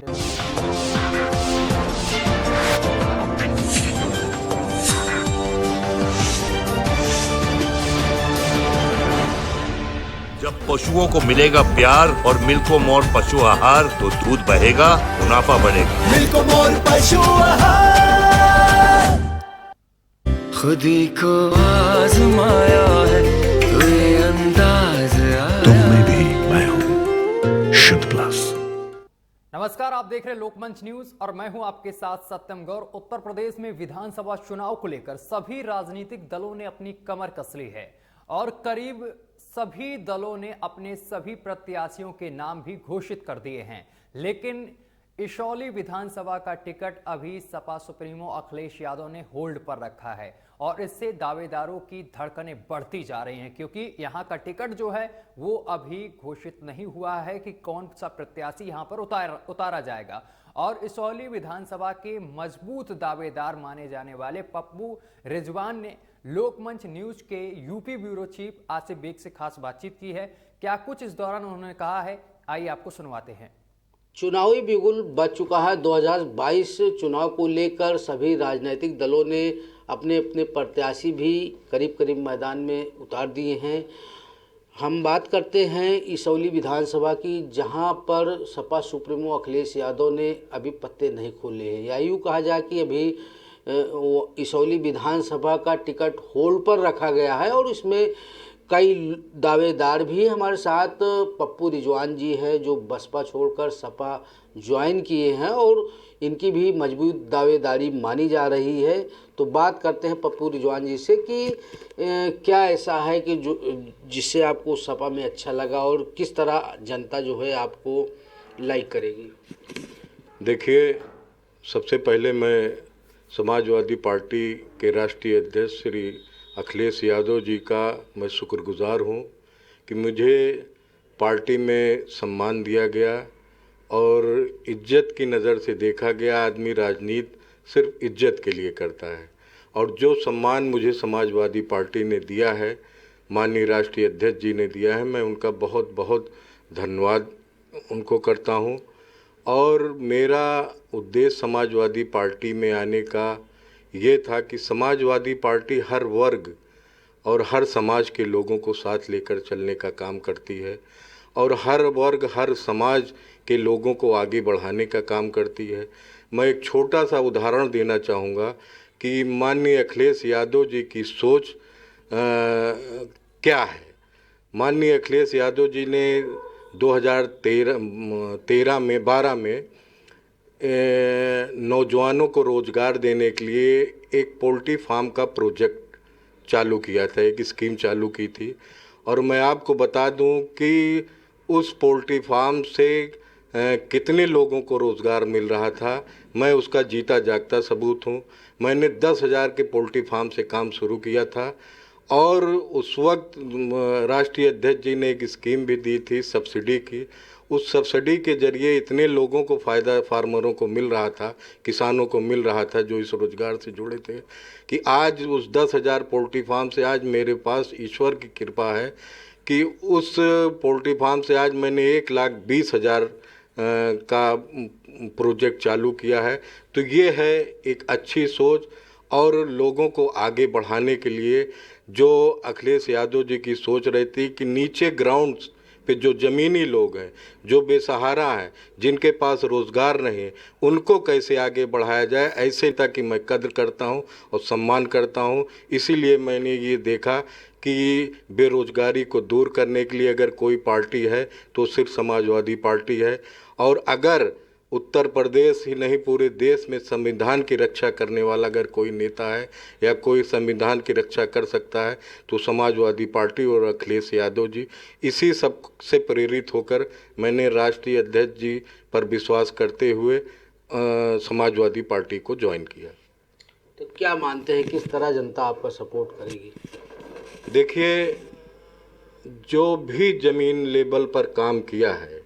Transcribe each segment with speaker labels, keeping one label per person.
Speaker 1: जब पशुओं को मिलेगा प्यार और मिल्को मोर पशु आहार तो दूध बहेगा, मुनाफा बढ़ेगा।
Speaker 2: मिल्को मोर पशु आहार। खुदी को आजमाया है तो ये अंदाज आया।
Speaker 3: तुम में भी मैं हूं शुद्ध प्लस।
Speaker 4: नमस्कार, आप देख रहे हैं लोकमंच न्यूज और मैं हूं आपके साथ सत्यम गौर। उत्तर प्रदेश में विधानसभा चुनाव को लेकर सभी राजनीतिक दलों ने अपनी कमर कस ली है और करीब सभी दलों ने अपने सभी प्रत्याशियों के नाम भी घोषित कर दिए हैं, लेकिन इसौली विधानसभा का टिकट अभी सपा सुप्रीमो अखिलेश यादव ने होल्ड पर रखा है और इससे दावेदारों की धड़कनें बढ़ती जा रही हैं, क्योंकि यहां का टिकट जो है वो अभी घोषित नहीं हुआ है कि कौन सा प्रत्याशी यहां पर उतारा जाएगा। और इसौली विधानसभा के मजबूत दावेदार माने जाने वाले पप्पू रिजवान ने लोकमंच न्यूज के UP bureau chief Asif Baig से खास बातचीत की है। क्या कुछ इस दौरान उन्होंने कहा है, आइए आपको सुनवाते हैं।
Speaker 5: चुनावी बिगुल बज चुका है। 2022 चुनाव को लेकर सभी राजनीतिक दलों ने अपने अपने प्रत्याशी भी करीब करीब मैदान में उतार दिए हैं। हम बात करते हैं इसौली विधानसभा की, जहां पर सपा सुप्रीमो अखिलेश यादव ने अभी पत्ते नहीं खोले हैं, या यूँ कहा जाए कि अभी इसौली विधानसभा का टिकट होल्ड पर रखा गया है। और इसमें कई दावेदार भी हमारे साथ। पप्पू रिजवान जी हैं जो बसपा छोड़कर सपा ज्वाइन किए हैं और इनकी भी मजबूत दावेदारी मानी जा रही है। तो बात करते हैं पप्पू रिजवान जी से कि क्या ऐसा है कि जो जिससे आपको सपा में अच्छा लगा और किस तरह जनता जो है आपको लाइक करेगी।
Speaker 6: देखिए, सबसे पहले मैं समाजवादी पार्टी के राष्ट्रीय अध्यक्ष श्री अखिलेश यादव जी का मैं शुक्रगुजार हूँ कि मुझे पार्टी में सम्मान दिया गया और इज्जत की नज़र से देखा गया। आदमी राजनीति सिर्फ इज्जत के लिए करता है और जो सम्मान मुझे समाजवादी पार्टी ने दिया है, माननीय राष्ट्रीय अध्यक्ष जी ने दिया है, मैं उनका बहुत बहुत धन्यवाद उनको करता हूँ। और मेरा उद्देश्य समाजवादी पार्टी में आने का ये था कि समाजवादी पार्टी हर वर्ग और हर समाज के लोगों को साथ लेकर चलने का काम करती है और हर वर्ग हर समाज के लोगों को आगे बढ़ाने का काम करती है। मैं एक छोटा सा उदाहरण देना चाहूँगा कि माननीय अखिलेश यादव जी की सोच क्या है। माननीय अखिलेश यादव जी ने 2012 में नौजवानों को रोज़गार देने के लिए एक पोल्ट्री फार्म का प्रोजेक्ट चालू किया था, एक स्कीम चालू की थी। और मैं आपको बता दूं कि उस पोल्ट्री फार्म से कितने लोगों को रोज़गार मिल रहा था, मैं उसका जीता जागता सबूत हूं। मैंने 10,000 के पोल्ट्री फार्म से काम शुरू किया था और उस वक्त राष्ट्रीय अध्यक्ष जी ने एक स्कीम भी दी थी सब्सिडी की। उस सब्सिडी के जरिए इतने लोगों को फ़ायदा फार्मरों को मिल रहा था, किसानों को मिल रहा था जो इस रोज़गार से जुड़े थे, कि आज उस 10,000 पोल्ट्री फार्म से आज मेरे पास ईश्वर की कृपा है कि उस पोल्ट्री फार्म से आज मैंने 1,20,000 का प्रोजेक्ट चालू किया है। तो ये है एक अच्छी सोच और लोगों को आगे बढ़ाने के लिए जो अखिलेश यादव जी की सोच रहती कि नीचे ग्राउंड पे जो ज़मीनी लोग हैं, जो बेसहारा हैं, जिनके पास रोज़गार नहीं, उनको कैसे आगे बढ़ाया जाए, ऐसे ताकि मैं कद्र करता हूं और सम्मान करता हूं। इसीलिए मैंने ये देखा कि बेरोज़गारी को दूर करने के लिए अगर कोई पार्टी है तो सिर्फ समाजवादी पार्टी है। और अगर उत्तर प्रदेश ही नहीं पूरे देश में संविधान की रक्षा करने वाला अगर कोई नेता है या कोई संविधान की रक्षा कर सकता है तो समाजवादी पार्टी और अखिलेश यादव जी। इसी सब से प्रेरित होकर मैंने राष्ट्रीय अध्यक्ष जी पर विश्वास करते हुए समाजवादी पार्टी को ज्वाइन किया।
Speaker 5: तो क्या मानते हैं किस तरह जनता आपका सपोर्ट करेगी?
Speaker 6: देखिए, जो भी ज़मीन लेवल पर काम किया है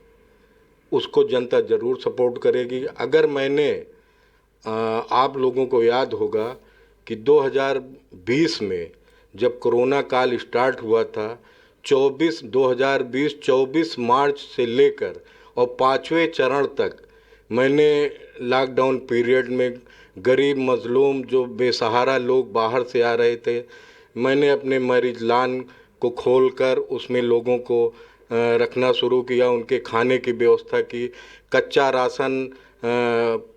Speaker 6: उसको जनता ज़रूर सपोर्ट करेगी। अगर मैंने आप लोगों को याद होगा कि 2020 में जब कोरोना काल स्टार्ट हुआ था, 24 मार्च से लेकर और 5वें चरण तक मैंने लॉकडाउन पीरियड में गरीब मजलूम जो बेसहारा लोग बाहर से आ रहे थे, मैंने अपने मैरिज लान को खोलकर उसमें लोगों को रखना शुरू किया, उनके खाने की व्यवस्था की। कच्चा राशन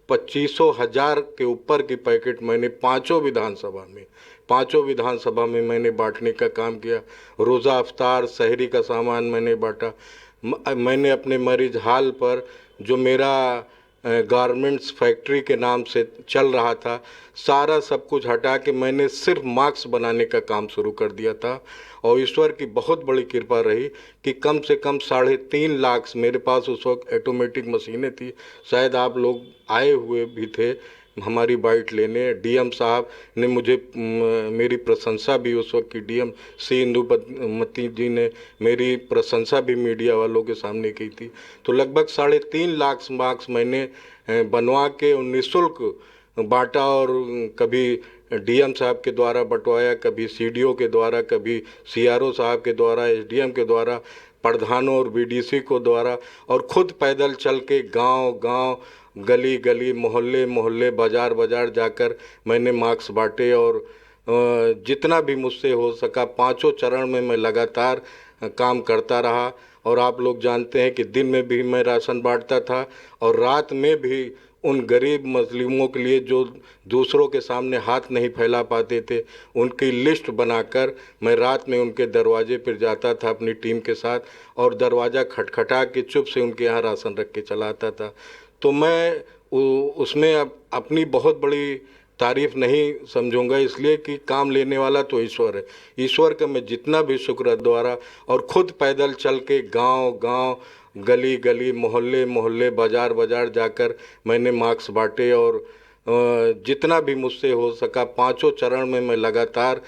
Speaker 6: 25,000 के ऊपर की पैकेट मैंने पांचों विधानसभा में मैंने बांटने का काम किया। रोज़ा अफ्तार सहरी का सामान मैंने बांटा। मैंने अपने मैरिज हॉल पर जो मेरा गारमेंट्स फैक्ट्री के नाम से चल रहा था, सारा सब कुछ हटा के मैंने सिर्फ मास्क बनाने का काम शुरू कर दिया था। और ईश्वर की बहुत बड़ी कृपा रही कि कम से कम 3.5 लाख, मेरे पास उस वक्त ऑटोमेटिक मशीनें थी, शायद आप लोग आए हुए भी थे हमारी बाइट लेने। डीएम साहब ने मुझे मेरी प्रशंसा भी उस वक्त की, डीएम सी इंदुमती जी ने मेरी प्रशंसा भी मीडिया वालों के सामने की थी। तो लगभग 3.5 लाख मास्क मैंने बनवा के निःशुल्क बांटा, और कभी डीएम साहब के द्वारा बंटवाया, कभी सीडीओ के द्वारा, कभी सीआरओ साहब के द्वारा, एसडीएम के द्वारा, प्रधानों और बीडीसी को द्वारा, और खुद पैदल चल के गांव-गांव, गली-गली, मोहल्ले, बाजार जाकर मैंने मास्क बांटे। और जितना भी मुझसे हो सका 5 चरण में मैं लगातार काम करता रहा। और आप लोग जानते हैं कि दिन में भी मैं राशन बांटता था, और रात में भी उन गरीब मजलूमों के लिए जो दूसरों के सामने हाथ नहीं फैला पाते थे, उनकी लिस्ट बनाकर मैं रात में उनके दरवाजे पर जाता था अपनी टीम के साथ, और दरवाज़ा खटखटा के चुप से उनके यहाँ राशन रख के चला आता था। तो मैं उसमें अपनी बहुत बड़ी तारीफ़ नहीं समझूंगा, इसलिए कि काम लेने वाला तो ईश्वर है। ईश्वर का मैं जितना भी शुक्र द्वारा, और ख़ुद पैदल चल के गांव-गांव, गली-गली, मोहल्ले, बाजार जाकर मैंने मास्क बांटे। और जितना भी मुझसे हो सका 5 चरण में मैं लगातार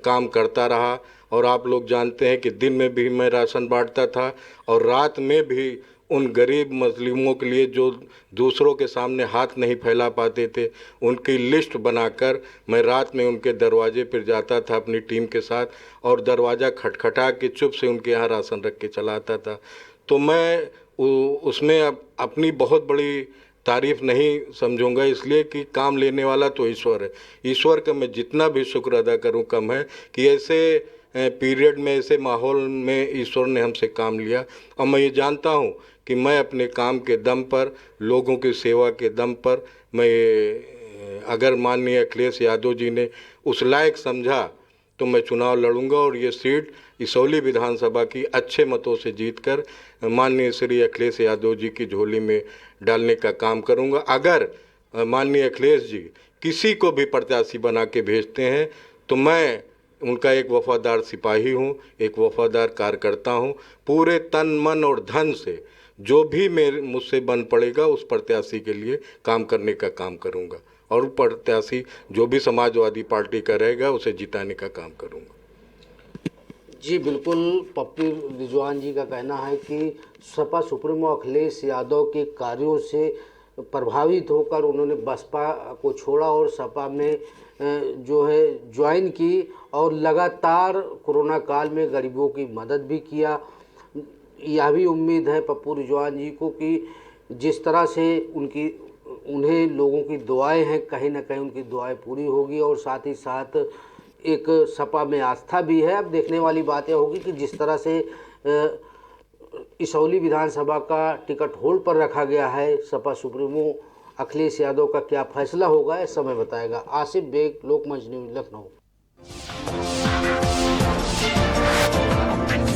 Speaker 6: काम करता रहा। और आप लोग जानते हैं कि दिन में भी मैं राशन बांटता था, और रात में भी उन गरीब मजलूमों के लिए जो दूसरों के सामने हाथ नहीं फैला पाते थे, उनकी लिस्ट बनाकर मैं रात में उनके दरवाजे पर जाता था अपनी टीम के साथ, और दरवाज़ा खटखटा के चुप से उनके यहाँ राशन रख के चला आता था। तो मैं उसमें अपनी बहुत बड़ी तारीफ़ नहीं समझूंगा, इसलिए कि काम लेने वाला तो ईश्वर है। ईश्वर का मैं जितना भी शुक्र अदा करूं कम है कि ऐसे पीरियड में, ऐसे माहौल में ईश्वर ने हमसे काम लिया। और मैं ये जानता हूं कि मैं अपने काम के दम पर, लोगों की सेवा के दम पर, मैं अगर माननीय अखिलेश यादव जी ने उस लायक समझा तो मैं चुनाव लड़ूंगा, और ये सीट इसौली विधानसभा की अच्छे मतों से जीतकर माननीय श्री अखिलेश यादव जी की झोली में डालने का काम करूंगा। अगर माननीय अखिलेश जी किसी को भी प्रत्याशी बना के भेजते हैं तो मैं उनका एक वफादार सिपाही हूं, एक वफादार कार्यकर्ता हूं। पूरे तन मन और धन से जो भी मुझसे बन पड़ेगा उस प्रत्याशी के लिए काम करने का काम करूंगा, और प्रत्याशी जो भी समाजवादी पार्टी का रहेगा उसे जिताने का काम करूंगा।
Speaker 5: जी बिल्कुल, पप्पू रिजवान जी का कहना है कि सपा सुप्रीमो अखिलेश यादव के कार्यों से प्रभावित होकर उन्होंने बसपा को छोड़ा और सपा में जो है ज्वाइन की, और लगातार कोरोना काल में गरीबों की मदद भी किया। यह भी उम्मीद है पप्पू रिजवान जी को कि जिस तरह से उन्हें लोगों की दुआएं हैं, कहीं ना कहीं उनकी दुआएं पूरी होगी, और साथ ही साथ एक सपा में आस्था भी है। अब देखने वाली बातें होगी कि जिस तरह से इसौली विधानसभा का टिकट होल्ड पर रखा गया है, सपा सुप्रीमो अखिलेश यादव का क्या फैसला होगा, यह समय बताएगा। आसिफ बेग, लोकमंच न्यूज़, लखनऊ।